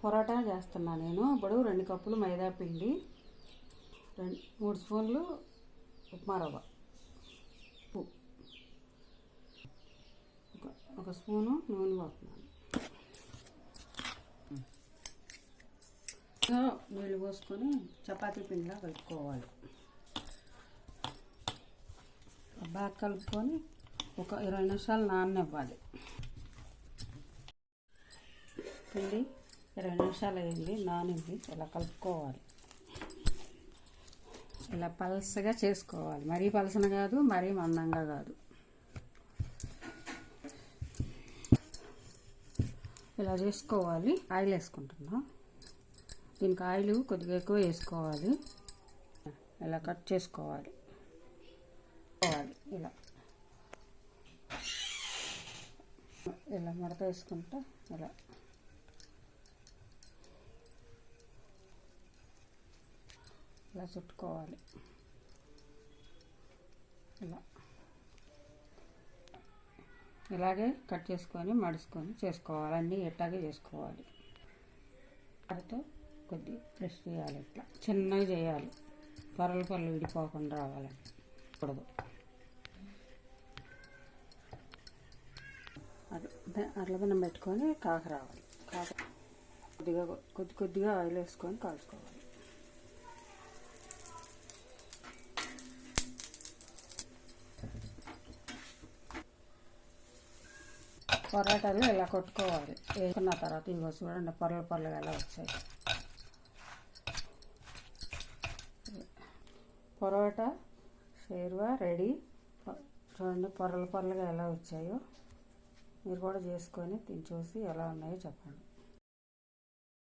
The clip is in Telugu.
పొరాటా చేస్తున్నా నేను. ఇప్పుడు 2 కప్పులు మైదా పిండి, 3 స్పూన్లు ఉప్మా రవ్వ, ఒక స్పూను నూనె పోతున్నాను. నీళ్ళు పోసుకొని చపాతీ పిండిలా కలుపుకోవాలి. బాగా కలుపుకొని ఒక 20 నిమిషాలు నాననివ్వాలి. పిండి 20 నిమిషాలు అయింది, నానింది. ఇలా కలుపుకోవాలి. ఇలా పలసగా చేసుకోవాలి. మరీ పలసన కాదు, మరీ మందంగా కాదు. ఇలా చేసుకోవాలి. ఆయిల్ వేసుకుంటున్నా. దీనికి ఆయిల్ కొద్దిగా ఎక్కువ వేసుకోవాలి. ఇలా కట్ చేసుకోవాలి. ఇలా ఇలా మడత వేసుకుంటా ఇలా చుట్టుకోవాలి. ఇలాగే కట్ చేసుకొని మడుచుకొని చేసుకోవాలి. అన్నీ ఎట్లాగే చేసుకోవాలి. వాటితో కొద్ది ప్రెస్ చేయాలి. ఇట్లా చిన్నగా చేయాలి. పొరలు విడిపోకుండా రావాలని కూడదు. అట్లా బిన్నం పెట్టుకొని కాక రావాలి. కొద్దిగా ఆయిల్ వేసుకొని కాల్చుకోవాలి. పొరాటాలు ఇలా కొట్టుకోవాలి. వేసుకున్న తర్వాత ఇవి చూడండి పొరలుగా ఎలా వచ్చాయి. పొరోటా షేర్వా రెడీ. చూడండి పొరలుగా ఎలా వచ్చాయో. మీరు కూడా చేసుకొని తిని చూసి ఎలా ఉన్నాయో చెప్పండి.